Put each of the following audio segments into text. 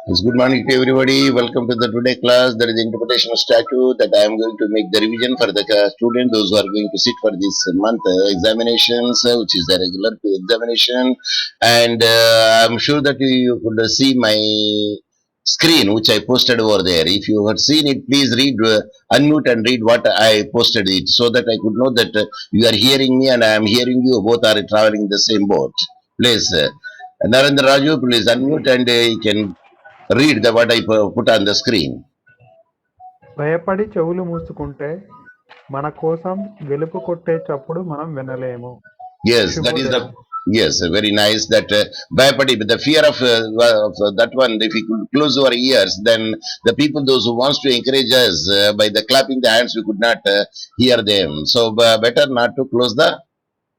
Yes, good morning to everybody. Welcome to the today class. There is the interpretation of statute that I am going to make the revision for the student, those who are going to sit for this month examinations, which is the regular examination. And I'm sure that you could see my screen, which I posted over there. If you have seen it, please read, unmute and read what I posted it, so that I could know that you are hearing me and I am hearing you. Both are traveling the same boat. Please, Narendra Raju, please unmute and you can read the what I put on the screen. భయపడి చెవులు మూసుకుంటే మన కోసం వెలుపు కొట్టే చప్పుడు మనం వినలేము. Yes, that is the శుభోదయం. yes, very nice. That Bhayapadi, but the fear of that one. If we could close our ears, then the people, those who wants to encourage us by the clapping the hands, we could not hear them. So better not to close the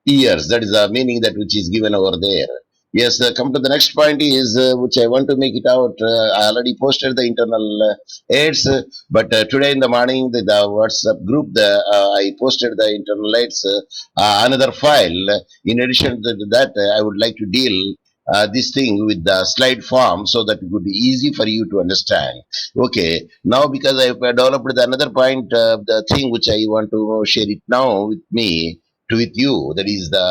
ears. That is the meaning that which is given over there. Yes, come to the next point is which I want to make it out. I already posted the internal aids, but today in the morning the WhatsApp group I posted the internal aids another file. In addition to that, I would like to deal this thing with the slide form so that it would be easy for you to understand. Okay, now because I have developed another point, the thing which I want to share it now with me with you. That is the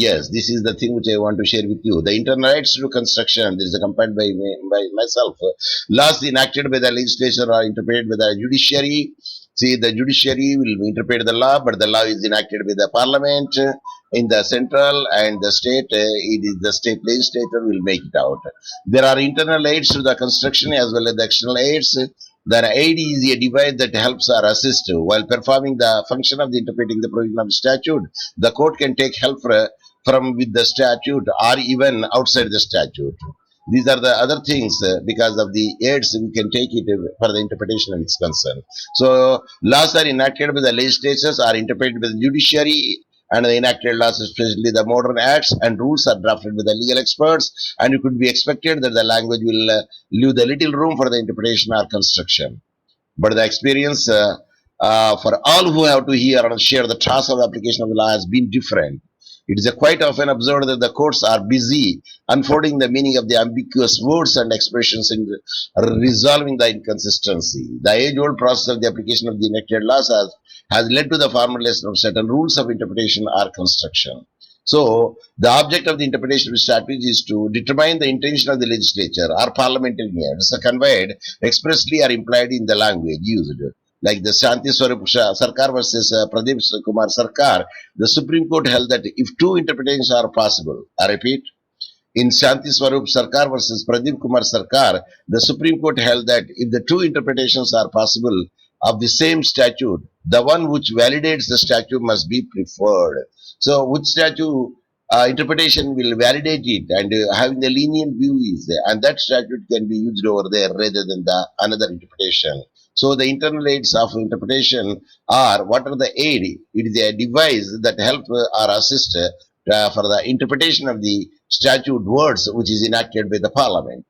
yes. This is the thing which I want to share with you. The internal rights to construction. This is compiled by myself. Laws enacted by the legislature are interpreted by the judiciary. See, the judiciary will interpret the law, but the law is enacted by the parliament in the central and the state. It is the state legislature will make it out. There are internal aids to the construction as well as the external aids. The aid is a device that helps or assists while performing the function of the interpreting the provision of the statute. The court can take help from with the statute or even outside the statute. These are the other things because of the aids we can take it for the interpretation of its concern. So laws are enacted by the legislatures are interpreted by the judiciary, and the enacted laws, especially the modern acts and rules, are drafted by the legal experts, and it could be expected that the language will leave the little room for the interpretation or construction. But the experience for all who have to hear and share the task of the application of the law has been different. It is quite often observed that the courts are busy unfolding the meaning of the ambiguous words and expressions in resolving the inconsistency. The age-old process of the application of the enacted laws has led to the formulation of certain rules of interpretation or construction. So, the object of the interpretation of statutes is to determine the intention of the legislature or parliamentarians conveyed expressly or implied in the language used. Like the Shanti Swarup Sarkar versus Pradeep Kumar Sarkar, the Supreme Court held that if two interpretations are possible, I repeat, in Shanti Swarup Sarkar versus Pradeep Kumar Sarkar, the Supreme Court held that if the two interpretations are possible of the same statute, the one which validates the statute must be preferred. So, which statute interpretation will validate it and having the lenient view is, and that statute can be used over there rather than the another interpretation. So, the internal aids of interpretation are what are the aid? It is a device that help or assist for the interpretation of the statute words which is enacted by the parliament.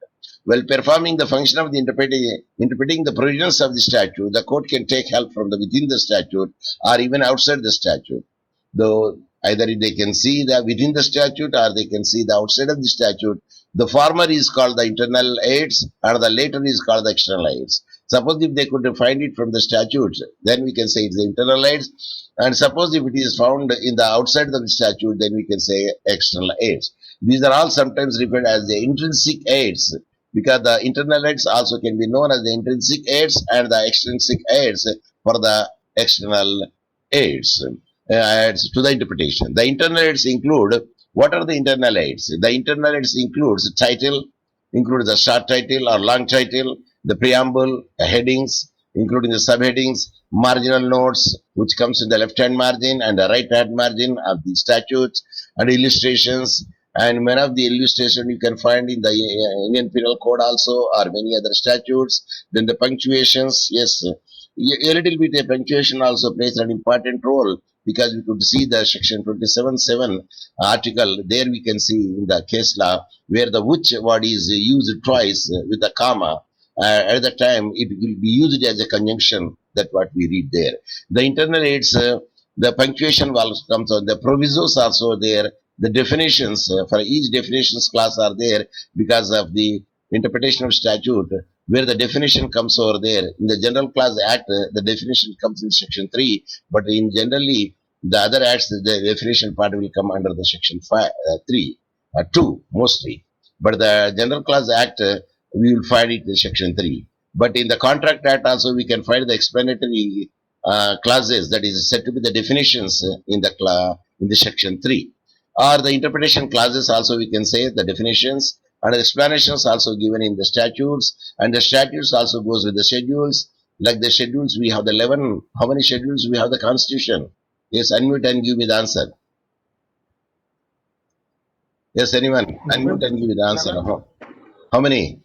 While performing the function of the interpreting the provisions of the statute, the court can take help from the within the statute or even outside the statute. Though either they can see the within the statute or they can see the outside of the statute. The former is called the internal aids and the later is called the external aids. Suppose if they could find it from the statutes, then we can say it's the internal aids. And suppose if it is found in the outside of the statute, then we can say external aids. These are all sometimes referred as the intrinsic aids because the internal aids also can be known as the intrinsic aids and the extrinsic aids for the external aids. Aids to the interpretation. The internal aids include what are the internal aids? The internal aids includes title, includes the short title or long title, the preamble, the headings, including the subheadings, marginal notes, which comes in the left-hand margin and the right-hand margin of the statutes, and illustrations. And many of the illustrations you can find in the Indian Penal Code also, or many other statutes. Then the punctuations, yes, a little bit of punctuation also plays an important role because we could see the section 27.7 article. There we can see in the case law where the which word is used twice with a comma. At the time, it will be used as a conjunction. That's what we read there. The internal aids, the punctuation also comes on. The provisos also there. The definitions for each definitions class are there because of the interpretation of statute, where the definition comes over there. In the General Clause Act, the definition comes in section 3, but in generally the other acts, the definition part will come under the section 3, 2 mostly. But the General Clause Act, we will find it in section 3. But in the Contract Act also, we can find the explanatory clauses, that is said to be the definitions in the section 3. Or the interpretation clauses also, we can say the definitions and explanations also given in the statutes, and the statutes also goes with the schedules. Like the schedules, we have the 11. How many schedules we have? The Constitution. Yes, unmute and give me the answer. Yes, anyone? Unmute 11, and give me the answer. 11, How many?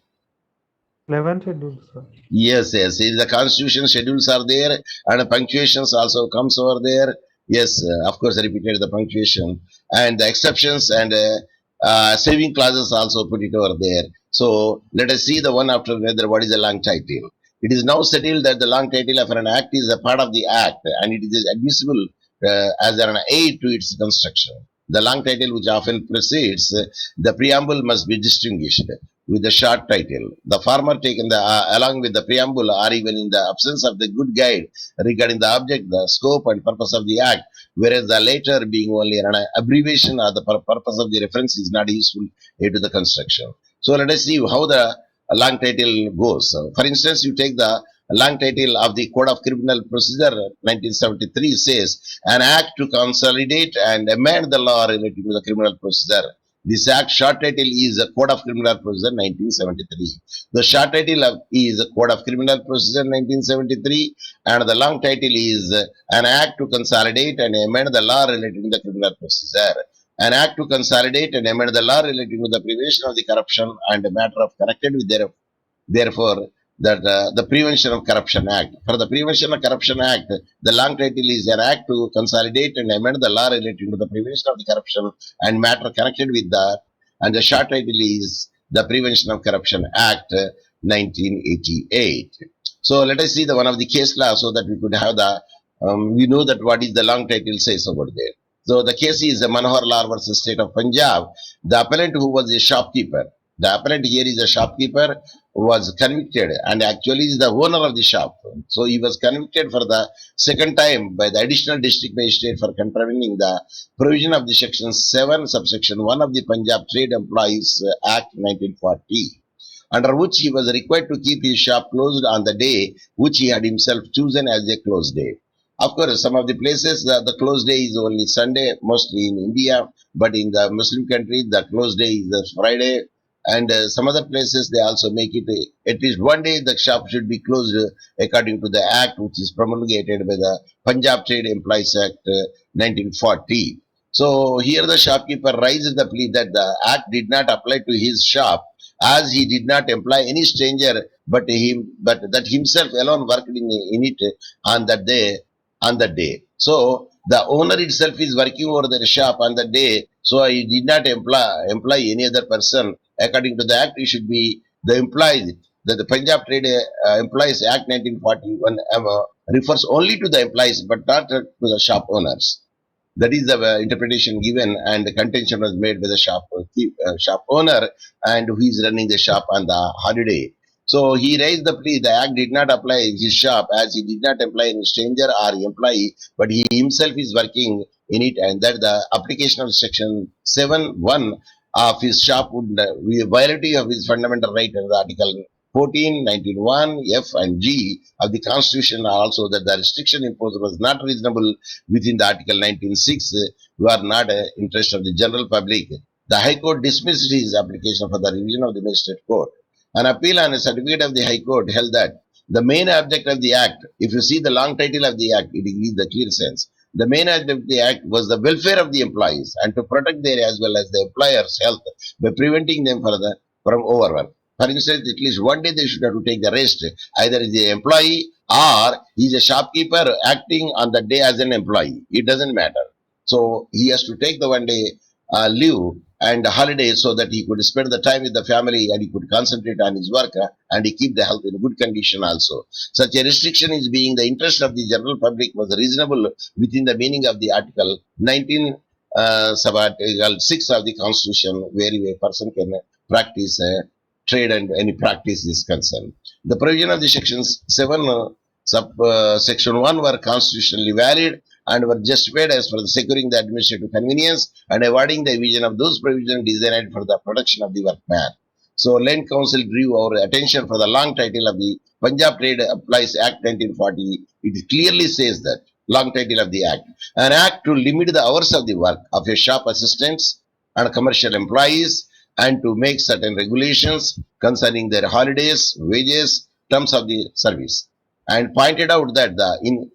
11 schedules, sir. Yes, yes. The Constitution schedules are there, and punctuations also comes over there. Yes, of course, repeated the punctuation and the exceptions and saving clauses also put it over there. So let us see the one after another. What is the long title? It is now settled that the long title of an act is a part of the act, and it is admissible as an aid to its construction. The long title, which often precedes the preamble, must be distinguished with the short title. The former taken along with the preamble, or even in the absence of the good guide regarding the object, the scope, and purpose of the act, whereas the later, being only an abbreviation or the purpose of the reference, is not useful to the construction. So let us see how the long title goes. For instance, you take the long title of the Code of Criminal Procedure 1973 says an act to consolidate and amend the law relating to the criminal procedure. This act short title is the Code of Criminal Procedure 1973. The short title is the Code of Criminal Procedure 1973, and the long title is an act to consolidate and amend the law relating to the criminal procedure. An act to consolidate and amend the law relating to the prevention of the corruption and a matter of connected with therefore that the Prevention of Corruption Act. For the Prevention of Corruption Act, the long title is an act to consolidate and amend the law relating to the prevention of the corruption and matter connected with that, and the short title is the Prevention of Corruption Act 1988. So let us see the one of the case law so that we could have the we know that what is the long title says over there. So the case is the Manohar Lal versus State of Punjab. The appellant, who was a shopkeeper, the appellant here is a shopkeeper, was convicted and actually is the owner of the shop. So he was convicted for the second time by the additional district magistrate for contravening the provision of the section 7 subsection 1 of the Punjab Trade Employees Act 1940, under which he was required to keep his shop closed on the day which he had himself chosen as a close day. Of course, some of the places the close day is only Sunday, mostly in India, but in the Muslim country the close day is the Friday, and some other places they also make it at least one day the shop should be closed according to the act which is promulgated by the Punjab Trade Employees Act 1940. So here the shopkeeper raises the plea that the act did not apply to his shop, as he did not employ any stranger but that himself alone worked in it on that day. So the owner itself is working over the shop on the day, so he did not employ any other person. According to the act, he should be the employees. The Punjab Trade Employees Act 1941 refers only to the employees but not to the shop owners. That is the interpretation given, and the contention was made by the shop owner and who is running the shop on the holiday. So he raised the plea the act did not apply in his shop, as he did not employ any stranger or employee, but he himself is working in it, and that the application of section 7(1) of his shop would be a violation of his fundamental right under Article 14, 19(1), F and G of the Constitution, also that the restriction imposed was not reasonable within the Article 19(6), who are not interest of the general public. The High Court dismissed his application for the revision of the Magistrate Court. An appeal on a certificate of the High Court held that the main object of the Act, if you see the long title of the Act, it gives the clear sense. The main object of the Act was the welfare of the employees and to protect their as well as the employers' health by preventing them from overwork. For instance, at least one day they should have to take the rest. Either is the employee or he is a shopkeeper acting on the day as an employee. It doesn't matter. So he has to take the one day leave and holiday so that he could spend the time with the family and he could concentrate on his work and he keep the health in good condition also. Such a restriction is being the interest of the general public was reasonable within the meaning of the Article 19 Article 6 of the Constitution, where a person can practice trade and any practice is concerned. The provision of the sections 7, section 1 were constitutionally valid and were justified as for the securing the administrative convenience and avoiding the evasion of those provisions designed for the protection of the workman. So, Land Council drew our attention for the long title of the Punjab Trade Applies Act 1940. It clearly says that long title of the act, an act to limit the hours of the work of a shop assistants and commercial employees and to make certain regulations concerning their holidays, wages, terms of the service, and pointed out that in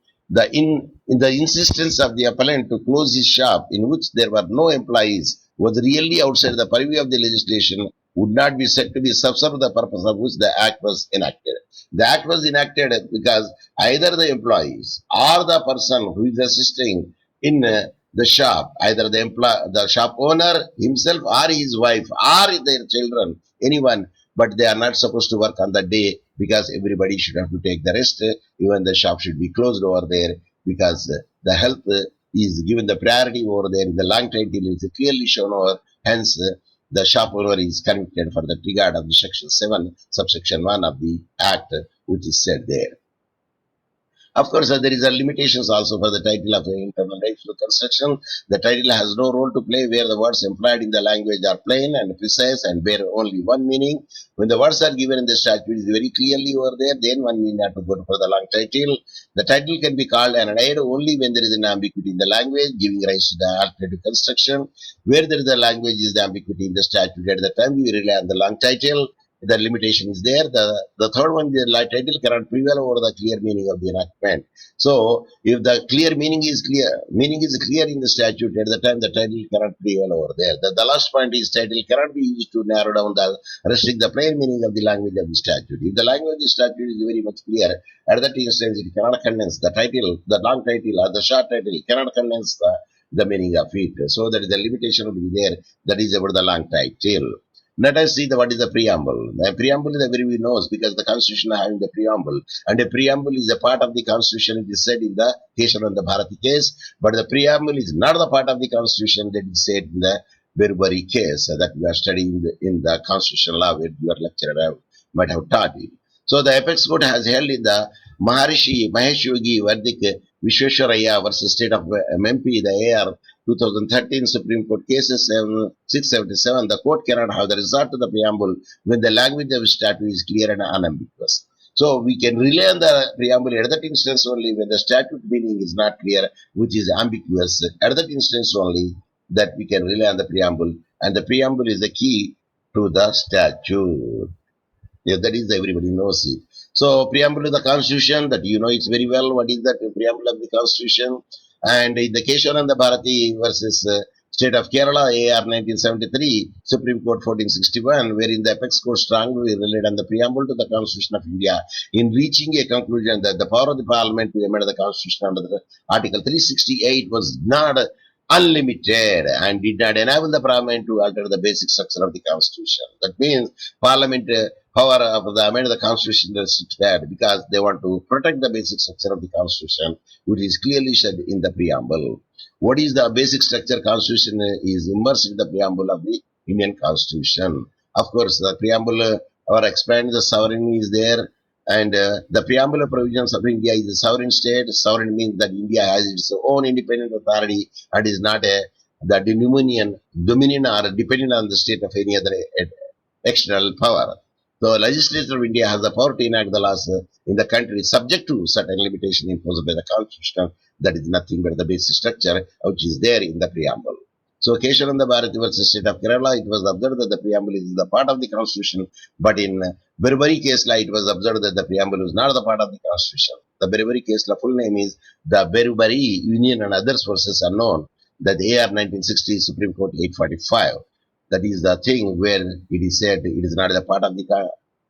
the insistence of the appellant to close his shop in which there were no employees was really outside the purview of the legislation would not be said to be subserve the purpose of which the act was enacted. The act was enacted because either the employees or the person who is assisting in the shop, either the shop owner himself or his wife or their children, anyone, but they are not supposed to work on the day because everybody should have to take the rest. Even the shop should be closed over there because the health is given the priority over there. In the long title is clearly shown over. Hence, the shop owner is convicted for the regard of the section 7, subsection 1 of the act, which is said there. Of course, there is a limitations also for the title of internal rights to construction. The title has no role to play where the words employed in the language are plain and precise and bear only one meaning. When the words are given in the statute is very clearly over there, then one need not to go for the long title. The title can be called an aid only when there is an ambiguity in the language, giving rise to the alternative construction. Where there is a language is the ambiguity in the statute. At the time we rely on the long title, the limitation is there. The third one, the title cannot prevail over the clear meaning of the enactment. So, if the clear meaning is clear in the statute, at the time the title cannot prevail over there. The last point is title cannot be used to narrow down restrict the plain meaning of the language of the statute. If the language of the statute is very much clear, at that instance it cannot condense the title, the long title or the short title cannot condense the meaning of it. So, there is a limitation will be there. That is about the long title. Let us see what is the preamble. The preamble is everybody knows because the constitution having the preamble, and a preamble is a part of the constitution. It is said in the Keshavananda Bharati case, but the preamble is not the part of the constitution that is said in the Berubari case that we are studying in the constitutional law where your lecturer might have taught you. So the apex court has held in the Maharishi Mahesh Yogi Vardik Vishweswaraya versus State of MP, the AR 2013 Supreme Court cases 677, the court cannot have the resort to the preamble when the language of the statute is clear and unambiguous. So we can rely on the preamble at that instance only when the statute meaning is not clear, which is ambiguous. At that instance only that we can rely on the preamble, and the preamble is the key to the statute. Yeah, that is everybody knows it. So preamble to the constitution that you know it's very well what is that preamble of the constitution. And in the Keshavananda Bharati versus State of Kerala AR 1973 Supreme Court 1461, wherein the apex court strongly relied on the preamble to the Constitution of India in reaching a conclusion that the power of the Parliament to amend the Constitution under the Article 368 was not unlimited and did not enable the Parliament to alter the basic structure of the Constitution. That means Parliament power of the amend the Constitution is required because they want to protect the basic structure of the Constitution, which is clearly said in the preamble. What is the basic structure? Constitution is immersed in the preamble of the Indian Constitution. Of course, the preamble or expand the sovereignty is there, and the preamble provisions of India is a sovereign state. Sovereign means that India has its own independent authority and is not the dominion or dependent on the state of any other external power. The legislature of India has the power to enact the laws in the country subject to certain limitation imposed by the constitution. That is nothing but the basic structure which is there in the preamble. So Keshavananda Bharati versus State of Kerala, it was observed that the preamble is the part of the constitution, but in Berubari case law, it was observed that the preamble is not the part of the constitution. The Berubari case law full name is the Berubari Union and Others versus Unknown, that AR 1960 Supreme Court 845. That is the thing where it is said it is not a part of the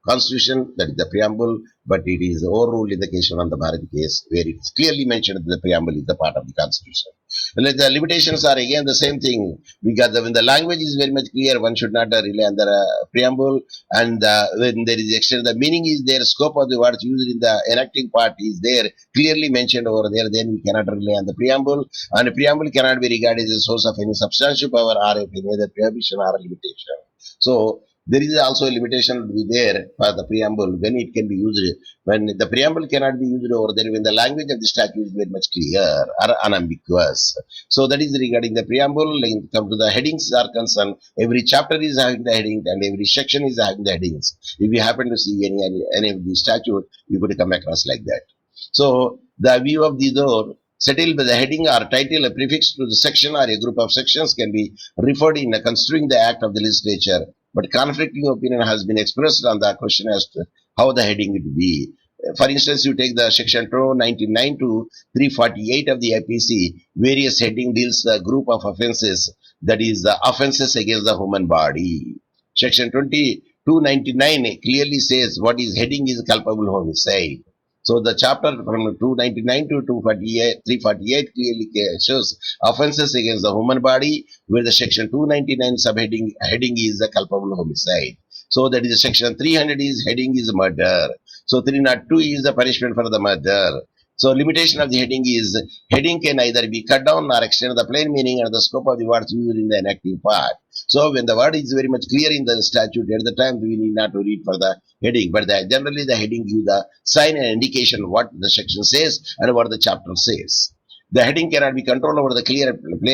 constitution, that is the preamble, but it is overruled in the case on the Bharati case, where it is clearly mentioned that the preamble is the part of the constitution. Well, the limitations are again the same thing, because when the language is very much clear, one should not rely on the preamble, and when there is extended, the meaning is there, scope of the words used in the enacting part is there, clearly mentioned over there, then we cannot rely on the preamble, and the preamble cannot be regarded as a source of any substantial power or of any other prohibition or limitation. So, There is also a limitation to be there for the preamble when it can be used. When the preamble cannot be used over there, when the language of the statute is very much clear or unambiguous. So that is regarding the preamble. Like come to the headings are concerned, every chapter is having the heading and every section is having the headings. If you happen to see any of the statute, you could come across like that. So the view of the door settled by the heading or title, a prefix to the section or a group of sections can be referred in construing the act of the legislature, but conflicting opinion has been expressed on the question as to how the heading would be. For instance, you take the section 299 to 348 of the IPC, various heading deals the group of offenses, that is the offenses against the human body. Section 299 clearly says what is heading is culpable homicide. So the chapter from 299 to 248, 348 clearly shows offenses against the human body, where the section 299 subheading heading is the culpable homicide. So that is the section 300 is heading is murder. So 302 is the punishment for the murder. So limitation of the heading is heading can either be cut down or extend the plain meaning or the scope of the words used in the enacting part. So when the word is very much clear in the statute, at the time we need not to read for the heading, but generally the heading gives the sign and indication what the section says and what the chapter says. The heading cannot be controlled over the clear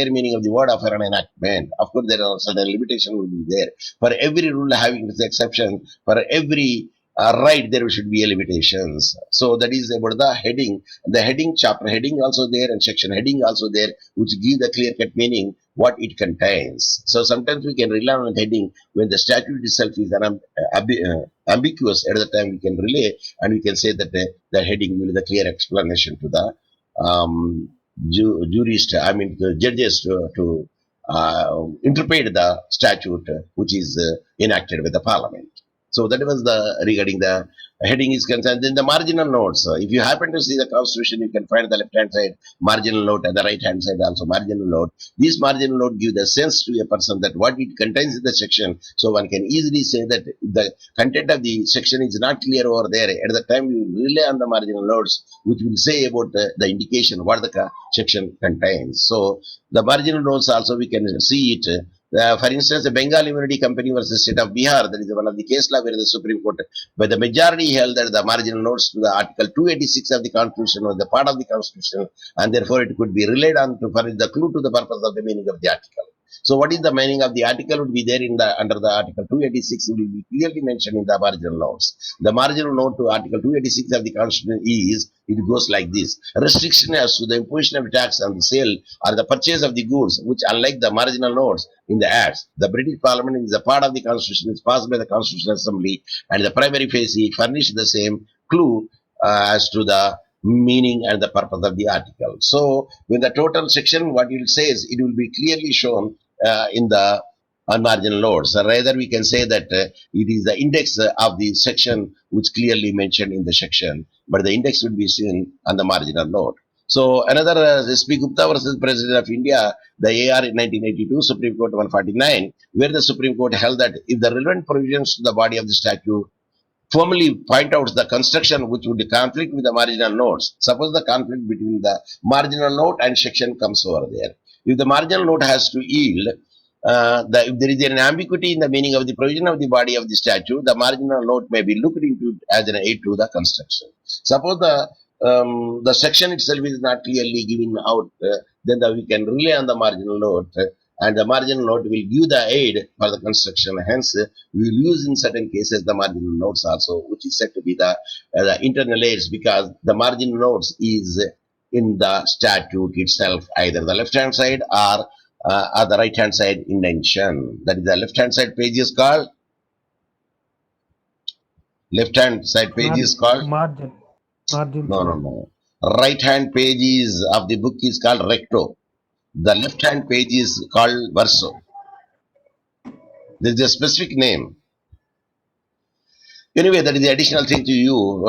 meaning of the word of an enactment. Of course, there are certain limitations will be there. For every rule having its exception, for every right, there should be a limitations. So that is about the heading. The heading, chapter heading also there, and section heading also there, which give the clear-cut meaning what it contains. So sometimes we can rely on the heading when the statute itself is ambiguous. At the time we can relay and we can say that the heading will be the clear explanation to the jurist, I mean the judges to interpret the statute which is enacted with the parliament. So that was the regarding the heading is concerned. Then the marginal notes. If you happen to see the constitution, you can find the left hand side marginal note and the right hand side also marginal note. These marginal note give the sense to a person that what it contains in the section. So one can easily say that the content of the section is not clear over there. At the time you rely on the marginal notes, which will say about the indication what the section contains. So the marginal notes also we can see it. For instance, the Bengal Immunity Company versus State of Bihar, that is one of the case law where the Supreme Court, by the majority, held that the marginal notes to the Article 286 of the Constitution was the part of the Constitution, and therefore it could be relied on to furnish the clue to the purpose of the meaning of the article. So, what is the meaning of the article would be there in the under the Article 286 will be clearly mentioned in the marginal notes. The marginal note to Article 286 of the Constitution is it goes like this: restriction as to the imposition of tax on the sale or the purchase of the goods, which unlike the marginal notes in the acts, the British Parliament is a part of the Constitution, is passed by the Constitutional Assembly, and the primary phase furnished the same clue as to the meaning and the purpose of the article. So, with the total section, what it says, it will be clearly shown in the marginal notes. Rather, we can say that it is the index of the section which clearly mentioned in the section, but the index would be seen on the marginal note. So another S.P. Gupta versus President of India, the AR in 1982, Supreme Court 149, where the Supreme Court held that if the relevant provisions to the body of the statute formally point out the construction which would conflict with the marginal notes. Suppose the conflict between the marginal note and section comes over there. If the marginal note has to yield, if there is an ambiguity in the meaning of the provision of the body of the statute, the marginal note may be looked into as an aid to the construction. Suppose the section itself is not clearly given out, then we can rely on the marginal note, and the marginal note will give the aid for the construction. Hence, we will use in certain cases the marginal notes also, which is said to be the internal aids, because the marginal notes is in the statute itself, either the left hand side or the right hand side indentation. That is the left hand side page is called left hand side page is called Margin. Margin, no, no, sir. no. Right hand page is of the book is called recto. The left hand page is called verso. There is a specific name. Anyway, that is the additional thing to you,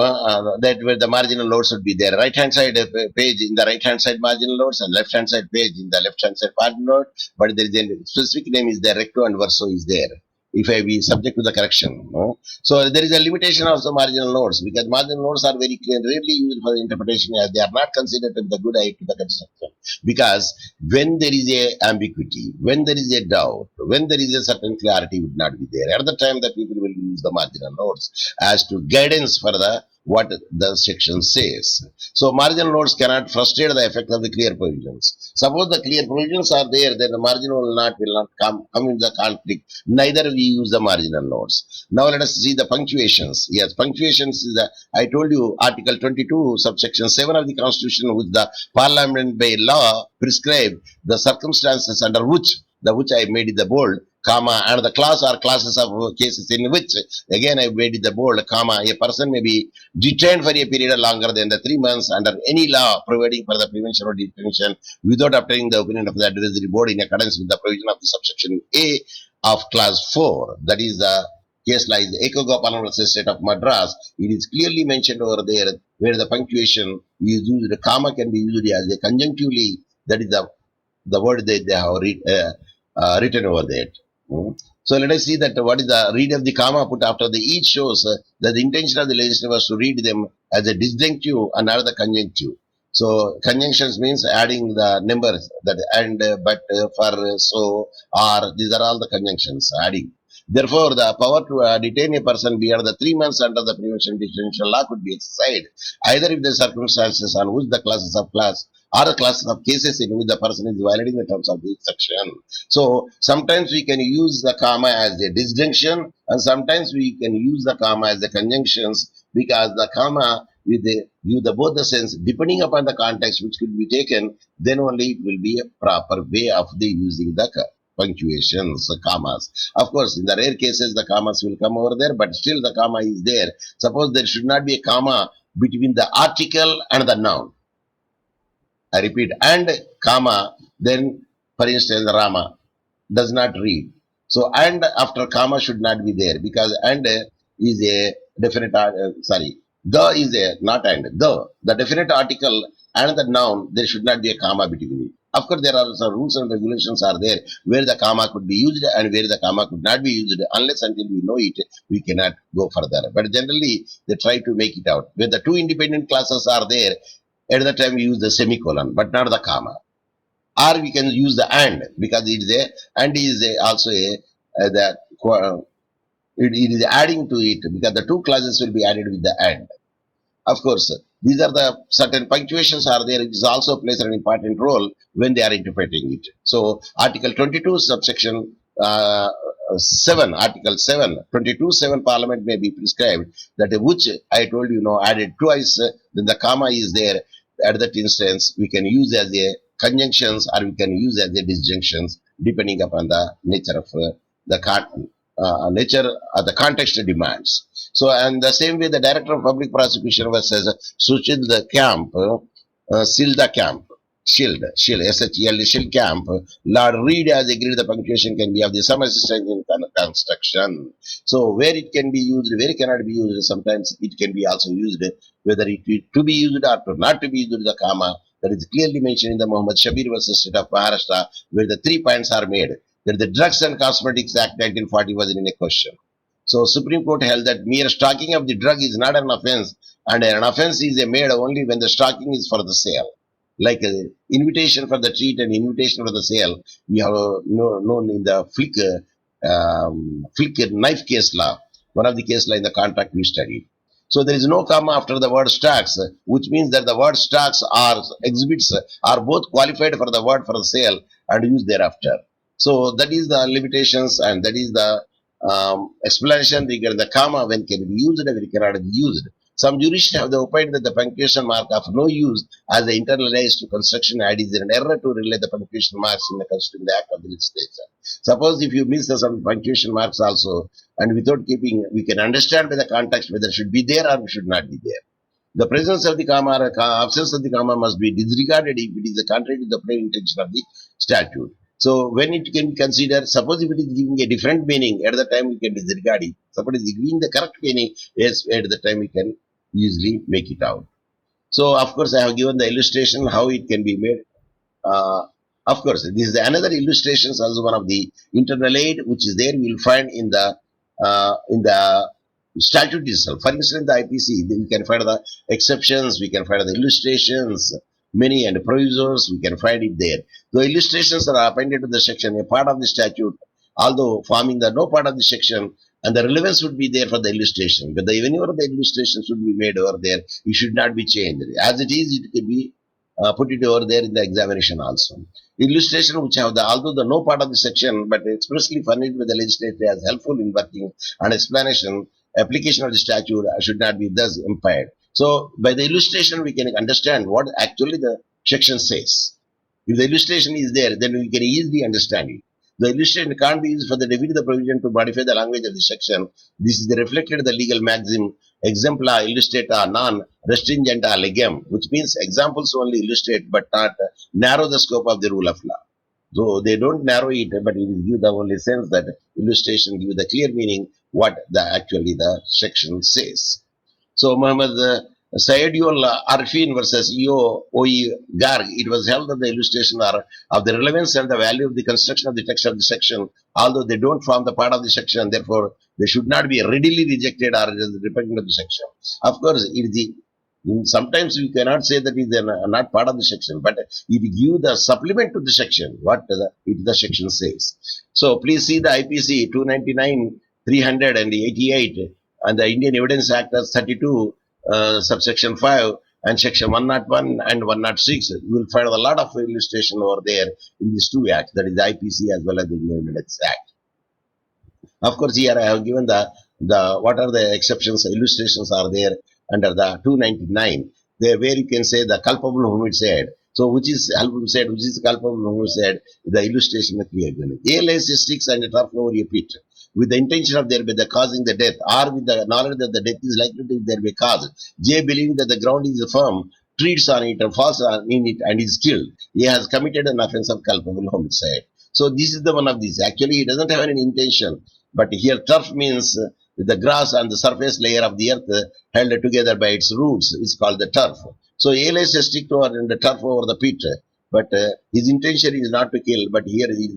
that where the marginal notes would be there. Right hand side page in the right hand side marginal notes and left hand side page in the left hand side marginal note. But there is a specific name is there, recto and verso is there. If I be subject to the correction. No? So there is a limitation of the marginal notes, because marginal notes are very clear, rarely used for the interpretation as they are not considered to the good aid to the construction. Because when there is a ambiguity, when there is a doubt, when there is a certain clarity would not be there. At the time, the people will use the marginal notes as to guidance for the what the section says. So marginal notes cannot frustrate the effect of the clear provisions. Suppose the clear provisions are there, then the marginal will not come in the conflict. Neither we use the marginal notes. Now let us see the punctuations. Yes, punctuations is the, I told you, Article 22, subsection 7 of the Constitution, which the Parliament by law prescribe the circumstances under which I made it the bold, comma, and the class or classes of cases in which, again I made it the bold, comma, a person may be detained for a period longer than the 3 months under any law providing for the prevention or detention without obtaining the opinion of the advisory board in accordance with the provision of the subsection A of class 4. That is the case like the Ekogopalan versus State of Madras. It is clearly mentioned over there where the punctuation is used, the comma can be used as a conjunctively. That is the word they have written over there. Mm. So let us see that what is the read of the comma put after the each shows that the intention of the legislature was to read them as a disjunctive and not the conjunctive. So conjunctions means adding the numbers that and but for so or these are all the conjunctions adding. Therefore, the power to detain a person beyond the 3 months under the prevention detention law could be exercised either if the circumstances on which the classes of class or the classes of cases in which the person is violating the terms of this section. So sometimes we can use the comma as a disjunction, and sometimes we can use the comma as the conjunctions because the comma with the both the sense depending upon the context which could be taken, then only it will be a proper way of the using the punctuations, commas. Of course, in the rare cases, the commas will come over there, but still the comma is there. Suppose there should not be a comma between the article and the noun. I repeat, and comma, then for instance, Rama does not read. So, and after comma should not be there because and is a definite, sorry, the is a not and the definite article and the noun, there should not be a comma between it. Of course, there are some rules and regulations are there where the comma could be used and where the comma could not be used. Unless until we know it, we cannot go further. But generally, they try to make it out. Where the two independent classes are there, at the time we use the semicolon, but not the comma. Or we can use the and because it is a and is a, also a the it is adding to it because the two clauses will be added with the and. Of course, these are the certain punctuations are there. It is also plays an important role when they are interpreting it. So, Article 22, subsection 7, Article 7, 22, 7 Parliament may be prescribed that which I told you know added twice, then the comma is there. At that instance, we can use as a conjunctions or we can use as a disjunctions depending upon the nature of the nature the context demands. So, and the same way, the director of public prosecution was says, Suchid the camp, Shield the camp, Shield, SHELD, Shield camp. Lord Reed has agreed the punctuation can be of the some assistance in construction. So, where it can be used, where it cannot be used, sometimes it can be also used, whether it is to be used or to not to be used, the comma. That is clearly mentioned in the Muhammad Shabir versus State of Maharashtra, where the 3 points are made. That the Drugs and Cosmetics Act 1940 was in a question. So Supreme Court held that mere stocking of the drug is not an offense, and an offense is made only when the stocking is for the sale. Like invitation for the treat and invitation for the sale, we have known in the flick knife case law, one of the case law in the contract we studied. So there is no comma after the word stocks, which means that the word stocks or exhibits are both qualified for the word for the sale and used thereafter. So that is the limitations and that is the explanation regarding the comma when can be used and when cannot be used. Some jurists have the opinion that the punctuation mark of no use as the internalized to construction add is an error to relay the punctuation marks in the act of the legislature. Suppose if you miss some punctuation marks also, and without keeping, we can understand by the context whether it should be there or should not be there. The presence of the comma or absence of the comma must be disregarded if it is contrary to the plain intention of the statute. So when it can be considered, suppose if it is giving a different meaning, at the time we can disregard it. Suppose it is giving the correct meaning, yes, at the time we can easily make it out. So of course I have given the illustration how it can be made. Uh, of course, this is another illustration, also one of the internal aid which is there. We will find in the statute itself. For instance, the IPC, then we can find the exceptions, we can find the illustrations, many and provisos, we can find it there. The illustrations are appended to the section, a part of the statute, although forming the no part of the section, and the relevance would be there for the illustration. But whenever the illustration should be made over there, it should not be changed. As it is, it could be put it over there in the examination also. Illustration which have the although the no part of the section, but expressly furnished with the legislature as helpful in working and explanation, application of the statute should not be thus impaired. So by the illustration, we can understand what actually the section says. If the illustration is there, then we can easily understand it. The illustration can't be used for the defeat of the provision to modify the language of the section. This is reflected in the legal maxim exempla illustrata non restringenta legem, which means examples only illustrate but not narrow the scope of the rule of law. So they don't narrow it, but it will give the only sense that illustration give the clear meaning what the actually the section says. So Muhammad Sayediol Arfin versus E.O.E. Garg, it was held that the illustration are of the relevance and the value of the construction of the text of the section, although they don't form the part of the section, therefore they should not be readily rejected or repeated of the section. Of course, it is the sometimes we cannot say that it is not part of the section, but it gives the supplement to the section, what the section says. So please see the IPC 299, 388 and the Indian Evidence Act as 32, subsection 5 and section 101 and 106. You will find a lot of illustration over there in these two acts, that is the IPC as well as the Indian Evidence Act. Of course, here I have given the what are the exceptions, illustrations are there under the 299, there where you can say the culpable homicide. So which is homicide, which is culpable homicide, the illustration is clear. ALS is 6 and turf over a pit with the intention of thereby the causing the death, or with the knowledge that the death is likely to thereby caused. J believing that the ground is firm, treads on it and falls in it and is killed. He has committed an offense of culpable homicide. So this is the one of these. Actually, he doesn't have any intention. But here turf means the grass and the surface layer of the earth held together by its roots is called the turf. So Elias is stick over the turf over the pit, but his intention is not to kill, but here he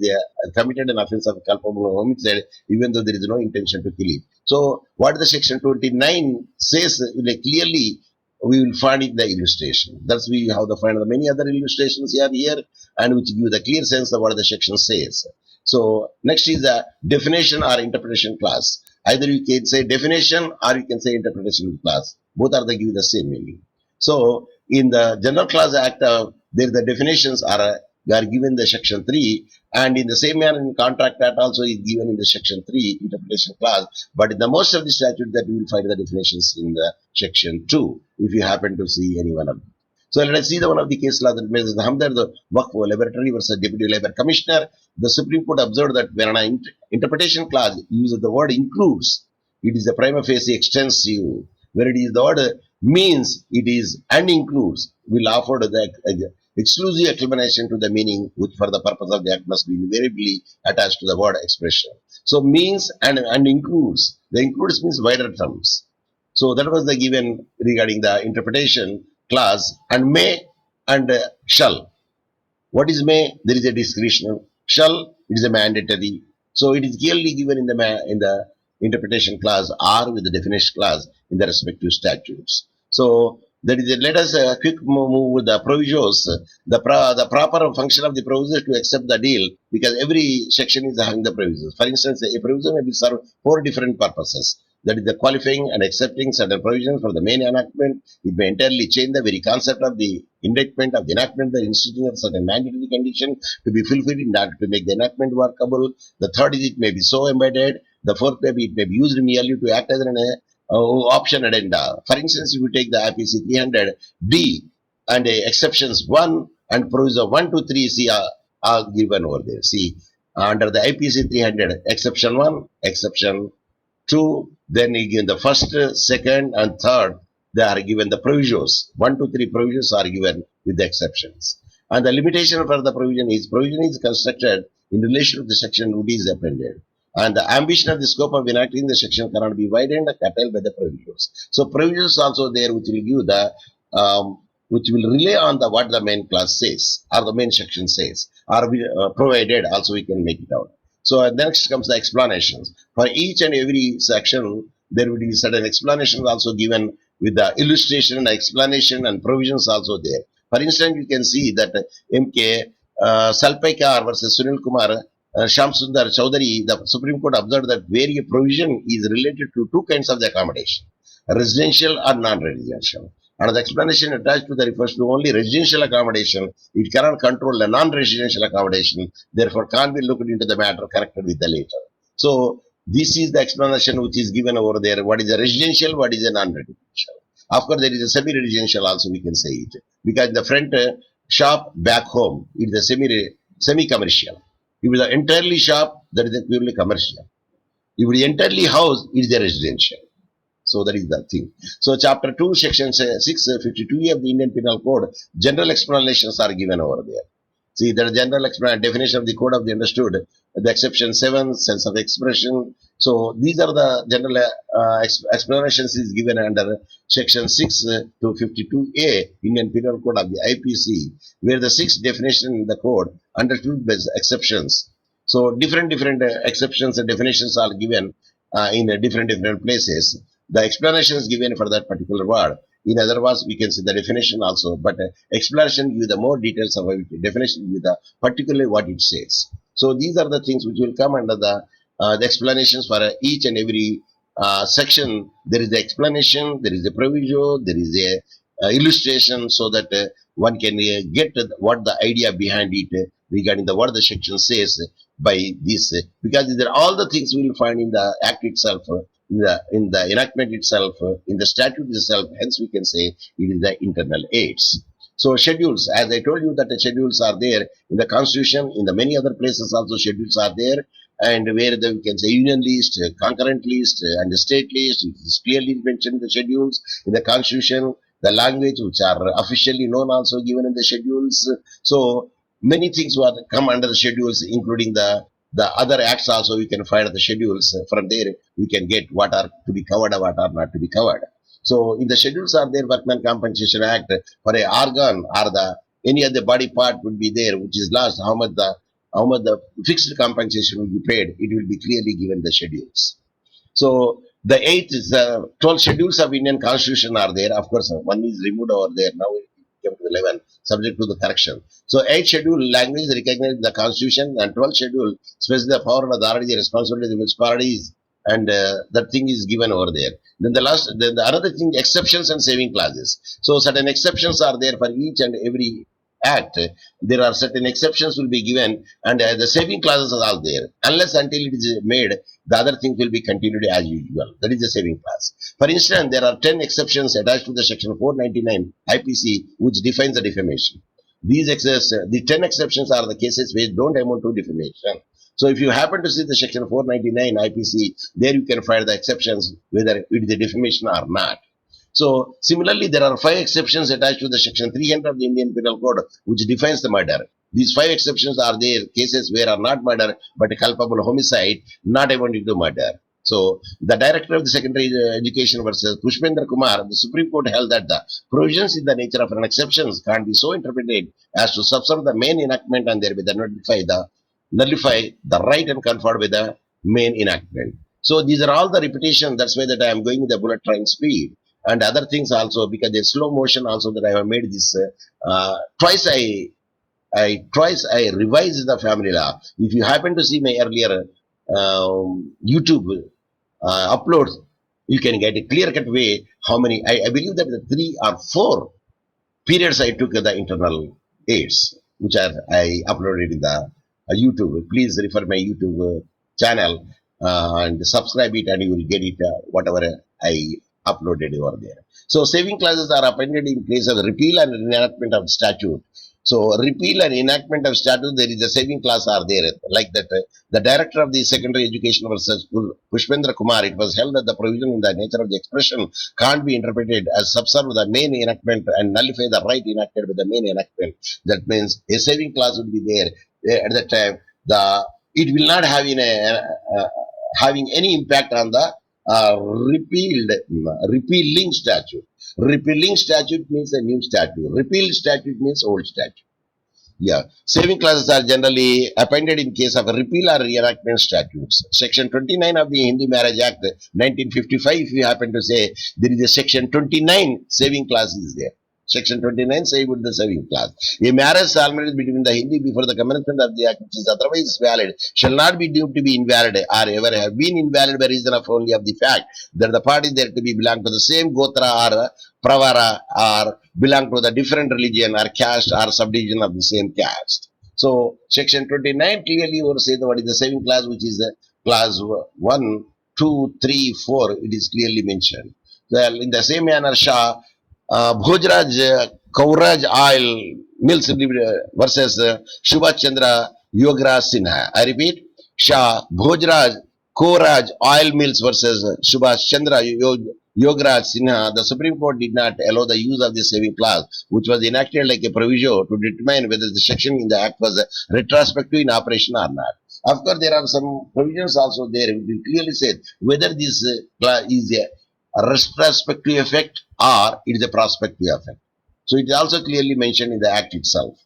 committed an offense of culpable homicide, even though there is no intention to kill him. So what the section 29 says clearly, we will find in the illustration. That's we have to find the many other illustrations here and which give the clear sense of what the section says. So next is the definition or interpretation clause. Either you can say definition or you can say interpretation clause. Both are give the same meaning. So in the General Clause Act, there the definitions are given in the section 3, and in the same manner in Contract Act also is given in the section 3 interpretation clause. But in the most of the statute that you will find the definitions in the section 2, if you happen to see any one of them. So let us see the one of the case law that means the Hamdard, the Waqf Laboratory versus Deputy Labor Commissioner. The Supreme Court observed that when an interpretation clause uses the word includes, it is a prima facie extensive. Where it is the word means, it is and includes, will offer the exclusive explanation to the meaning which for the purpose of the act must be invariably attached to the word expression. So means and includes. The includes means wider terms. So that was the given regarding the interpretation clause, and may and shall. What is may? There is a discretion. Shall, it is a mandatory. So it is clearly given in the interpretation clause or with the definition clause in the respective statutes. So that is let us quick move with the provisos. The proper function of the provisos to accept the deal, because every section is having the provisos. For instance, a provision may be served for different purposes. That is the qualifying and accepting certain provisions for the main enactment. It may entirely change the very concept of the enactment of the enactment, the instituting of certain mandatory condition to be fulfilled in order to make the enactment workable. The third is it may be so embedded. The fourth may be it may be used merely to act as an option addenda. For instance, if you take the IPC 300D and exceptions 1 and proviso 1 to 3 C are given over there. See, under the IPC 300, exception 1, exception 2, then again the first, second, and third, they are given the provisos. 1 to 3 provisions are given with the exceptions. And the limitation for the provision is constructed in relation to the section which is appended. And the ambition of the scope of enacting the section cannot be widened or curtailed by the provisions. So provisions also there which will give the which will rely on the what the main clause says or the main section says, or provided also we can make it out. So next comes the explanations. For each and every section, there will be certain explanations also given with the illustration, explanation, and provisions also there. For instance, you can see that MK Salpaikar versus Sunil Kumar, Sham Sundar Chaudhary, the Supreme Court observed that where a provision is related to two kinds of the accommodation, residential or non-residential. And the explanation attached to the refers to only residential accommodation. It cannot control the non-residential accommodation, therefore can't be looked into the matter connected with the later. So this is the explanation which is given over there. What is a residential, what is a non-residential. Of course, there is a semi-residential also, we can say it. Because the front shop back home, it is a semi-commercial. If it is entirely shop, that is a purely commercial. If it is entirely house, it is a residential. So that is the thing. So chapter 2, section 652 of the Indian Penal Code, general explanations are given over there. See, the general definition of the code of the understood, the exception 7, sense of expression. So these are the general explanations is given under section 6 to 52A Indian Penal Code of the IPC, where the 6 definition in the code understood by exceptions. So different exceptions and definitions are given in different places. The explanations given for that particular word. In other words, we can see the definition also, but explanation give the more details of it. Definition give the particularly what it says. So these are the things which will come under the explanations for each and every section. There is the explanation, there is a proviso, there is a illustration, so that one can get what the idea behind it regarding the what the section says by this, because these are all the things we will find in the act itself. In the enactment itself, in the statute itself, hence we can say it is the internal aids. So schedules, as I told you that the schedules are there in the constitution, in the many other places also schedules are there, and where we can say union list, concurrent list, and the state list, it is clearly mentioned in the schedules, in the constitution, the language which are officially known also given in the schedules. So many things will come under the schedules, including the other acts also we can find the schedules. From there we can get what are to be covered and what are not to be covered. So in the schedules are there, Workman Compensation Act for a organ or the any other body part would be there, which is lost, how much the fixed compensation will be paid, it will be clearly given the schedules. So the 8th is 12 schedules of Indian Constitution are there. Of course, one is removed over there. Now it came to the 11, subject to the correction. So 8th schedule, language recognized in the Constitution, and 12th schedule specifies the power and authority, the responsibility of the municipalities, and that thing is given over there. Then the another thing, exceptions and saving clauses. So certain exceptions are there for each and every act. There are certain exceptions will be given, and the saving clauses are all there. Unless until it is made, the other thing will be continued as usual. That is the saving clause. For instance, there are 10 exceptions attached to the section 499 IPC, which defines the defamation. The 10 exceptions are the cases which don't amount to defamation. So if you happen to see the section 499 IPC, there you can find the exceptions whether it is a defamation or not. So similarly, there are 5 exceptions attached to the section 300 of the Indian Penal Code, which defines the murder. These 5 exceptions are there cases where are not murder but a culpable homicide, not amounting to murder. So the director of the secondary education versus Pushpendra Kumar, the Supreme Court held that the provisions in the nature of an exception can't be so interpreted as to subserve the main enactment and thereby nullify the right and conferred with the main enactment. So these are all the repetition. That's why that I am going with the bullet train speed and other things also, because there's slow motion also that I have made this twice. I revised the family law. If you happen to see my earlier YouTube uploads, you can get a clear cut way how many. I believe that the 3 or 4 periods I took the internal aids, which I uploaded in the YouTube. Please refer my YouTube channel and subscribe it, and you will get it whatever I uploaded over there. So saving clauses are appended in place of repeal and enactment of statute. So repeal and enactment of statute, there is a saving clause are there, like that. The director of the secondary education versus Pushpendra Kumar, it was held that the provision in the nature of the expression can't be interpreted as subserve the main enactment and nullify the right enacted with the main enactment. That means a saving clause would be there at that time. It will not have having any impact on the repealing statute. Repealing statute means a new statute. Repealed statute means old statute. Yeah. Saving clauses are generally appended in case of repeal or reenactment statutes. Section 29 of the Hindu Marriage Act 1955, if you happen to say, there is a section 29 saving clause is there. Section 29 say with the saving clause. A marriage solemnity between the Hindi before the commencement of the act which is otherwise valid shall not be deemed to be invalid or ever have been invalid by reason of only of the fact that the party there to be belong to the same gotra or pravara or belong to the different religion or caste or subdivision of the same caste. So section 29 clearly will say what is the saving clause, which is the clause 1, 2, 3, 4. It is clearly mentioned. Well, in the same manner, Shah Bhojraj Kauraj Oil Mills versus Subhash Chandra Yogaraj Sinha. I repeat, Shah Bhojraj Kauraj Oil Mills versus Subhash Chandra Yogaraj Sinha. The Supreme Court did not allow the use of the saving clause, which was enacted like a proviso to determine whether the section in the act was retrospective in operation or not. Of course, there are some provisions also there. It will clearly say whether this is a retrospective effect or it is a prospective effect. So it is also clearly mentioned in the act itself.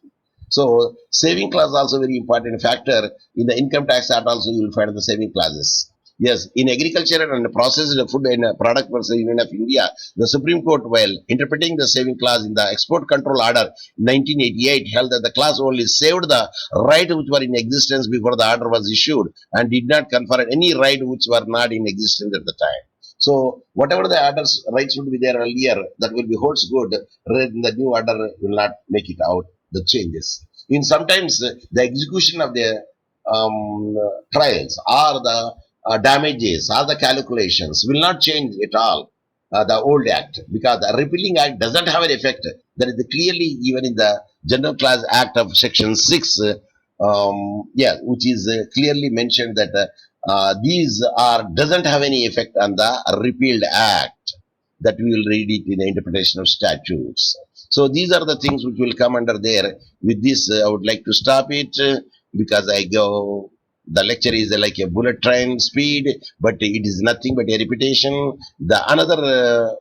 So saving clause also very important factor in the income tax act also you will find the saving clauses. Yes, in agriculture and processed food and product versus Union of India, the Supreme Court, while interpreting the saving clause in the Export Control Order 1988, held that the clause only saved the right which were in existence before the order was issued and did not confer any right which were not in existence at the time. So whatever the order's rights would be there earlier, that will be holds good. Rather than the new order will not make it out the changes. In sometimes the execution of the trials or the damages or the calculations will not change at all the old act because the repealing act doesn't have an effect. That is clearly even in the General Class Act of Section 6, yeah, which is clearly mentioned that these are doesn't have any effect on the repealed act that we will read it in the interpretation of statutes. So these are the things which will come under there. With this, I would like to stop it because I go. The lecture is like a bullet train speed, but it is nothing but a repetition. The another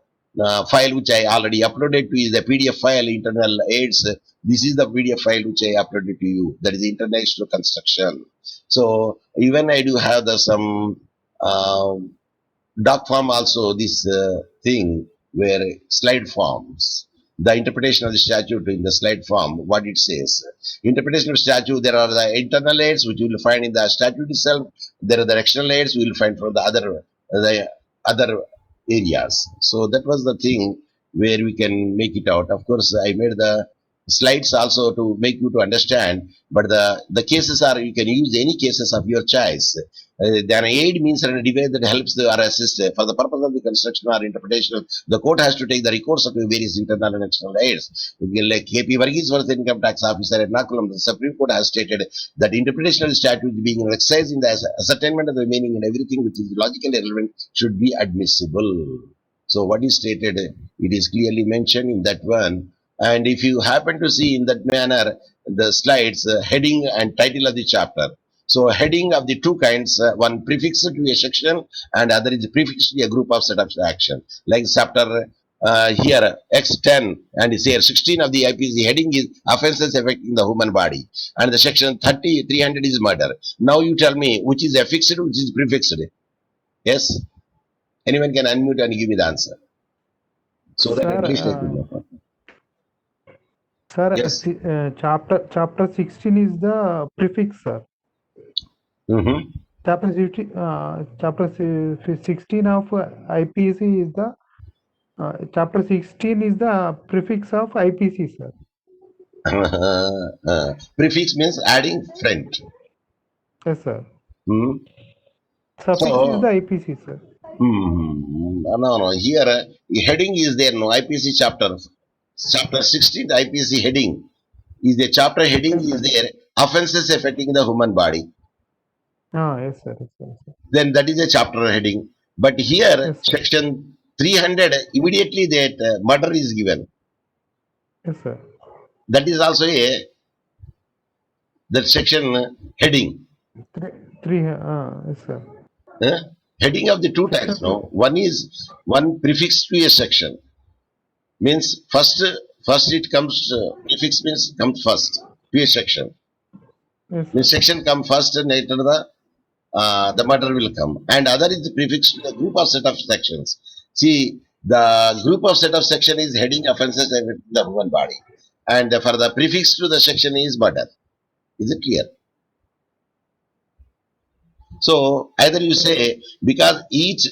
file which I already uploaded to is a PDF file, internal aids. This is the PDF file which I uploaded to you. That is international construction. So even I do have the some doc form also this thing where slide forms the interpretation of the statute in the slide form what it says interpretation of statute there are the internal aids which you will find in the statute itself there are the external aids we will find from the other areas so that was the thing where we can make it out of course I made the slides also to make you to understand but the cases are you can use any cases of your choice then aid means a device that helps the, or assist for the purpose of the construction or interpretation. The court has to take the recourse of the various internal and external aids. Like KP Varghese was the income tax officer at Nakulam, the Supreme Court has stated that interpretation of the statute being an exercise in the ascertainment of the meaning and everything which is logically relevant should be admissible. So what is stated, it is clearly mentioned in that one. And if you happen to see in that manner the slides, heading and title of the chapter, so heading of the two kinds, one prefixed to a section and other is prefixed to a group of set of action. Like chapter here X10 and here 16 of the IPC heading is offences affecting the human body and the section 30 300 is murder. Now you tell me which is affixed, which is prefixed. Yes, anyone can unmute and give me the answer. So that at least I could Sir, know. sir, Yes. chapter 16 is the prefix, sir. Mm-hmm. Chapter 16 of IPC is the chapter 16 is the prefix of IPC, sir. Prefix means adding friend. Yes, sir. Hmm. Suffix is the So, IPC, sir. no. Here, heading is there. No, IPC chapter 16, IPC heading is the chapter heading Yes, is sir. there. Offenses affecting the human body. Yes, sir. Yes, sir. Yes, sir. Then that is a chapter heading. But here, Yes, sir. section 300, immediately that murder is given. Yes, sir. That is also a that section heading. Yes, sir. Uh, Heading of the two Section types. two. No, one is one prefix to a section. Means first it comes prefix means comes first to a section. Yes, The sir. section come first and later the matter will come. And other is the prefix to the group of set of sections. See, The group of set of section is heading offenses within the human body. And for the prefix to the section is murder. Is it clear? So either you say because each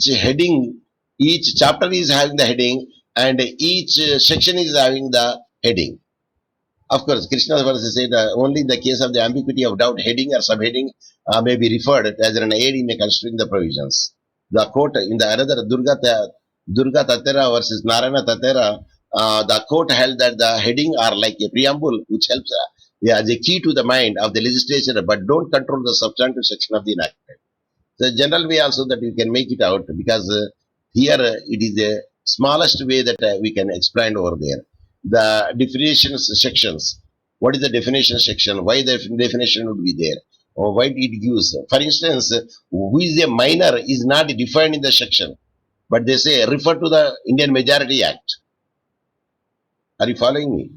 heading, each chapter is having the heading, and each section is having the heading. Of course, Krishna verse said only in the case of the ambiguity of doubt, heading or subheading may be referred as an aid in construing the provisions. The quote in the another Durga Tatera versus Narayana Tatera, the court held that the heading are like a preamble which helps yeah, as a key to the mind of the legislature, but don't control the substantive section of the enactment. The general way also that you can make it out because here it is the smallest way that we can explain over there. The definitions sections. What is the definition section? Why the definition would be there? Or why it gives? For instance, who is a minor is not defined in the section, but they say refer to the Indian Majority Act. Are you following me?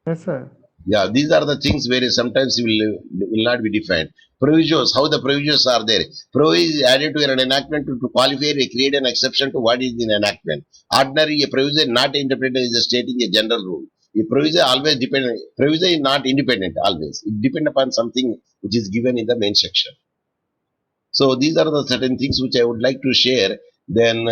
Yes, sir. Yeah, these are the things where sometimes will not be defined. Provisos, how the provisos are there. Proviso is added to an enactment to qualify or create an exception to what is in enactment. Ordinary, a proviso is not interpreted as stating a general rule. A proviso always depend. Proviso is not independent always. It depends upon something which is given in the main section. So these are the certain things which I would like to share. Then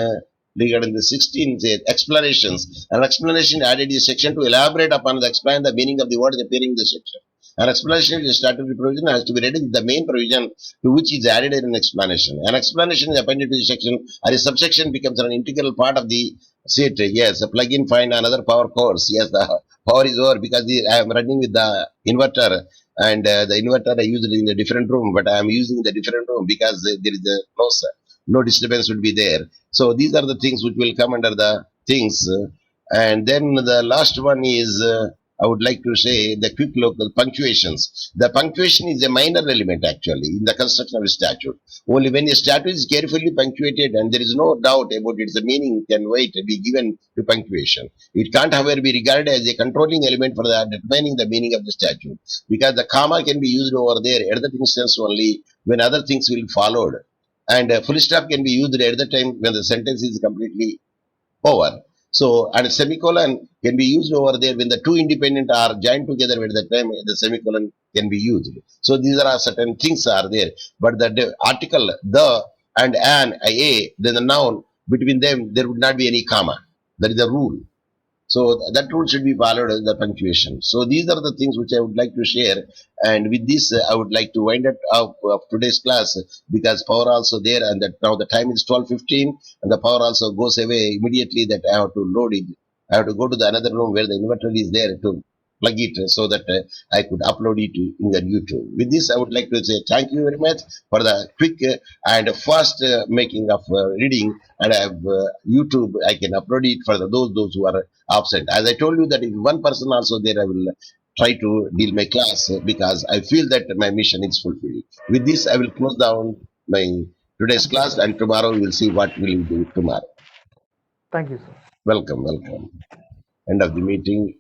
regarding the 16 says explanations. An explanation added is section to elaborate upon the explain the meaning of the words appearing in the section. An explanation is statutory provision has to be read with the main provision to which is added an explanation. An explanation is appended to the section or a subsection becomes an integral part of the set. Yes, a plug-in find another power course. Yes, the power is over because I am running with the inverter and the inverter I use it in a different room, but I am using the different room because there is no disturbance will be there. So these are the things which will come under the things. And then the last one is I would like to say the quick local punctuations. The punctuation is a minor element actually in the construction of a statute. Only when a statute is carefully punctuated and there is no doubt about its meaning can wait to be given to punctuation. It can't, however, be regarded as a controlling element for the determining the meaning of the statute because the comma can be used over there at that instance only when other things will follow. And full stop can be used at the time when the sentence is completely over. So, and semicolon can be used over there when the two independent are joined together at the time the semicolon can be used. So, these are certain things are there. But the article, the and an, a, then the noun, between them, there would not be any comma. That is the rule. So that rule should be followed as the punctuation. So these are the things which I would like to share. And with this, I would like to wind up of today's class because power also there, and that now the time is 12:15, and the power also goes away immediately. That I have to load it. I have to go to the another room where the inverter is there to plug it so that I could upload it in the YouTube. With this, I would like to say thank you very much for the quick and fast making of reading. And I have YouTube. I can upload it for those who are absent. As I told you that if one person also there, I will try to deal my class because I feel that my mission is fulfilled. With this, I will close down my today's Thank you, class, sir. and tomorrow we will see what we will do tomorrow. Thank you, sir. Welcome, welcome. End of the meeting.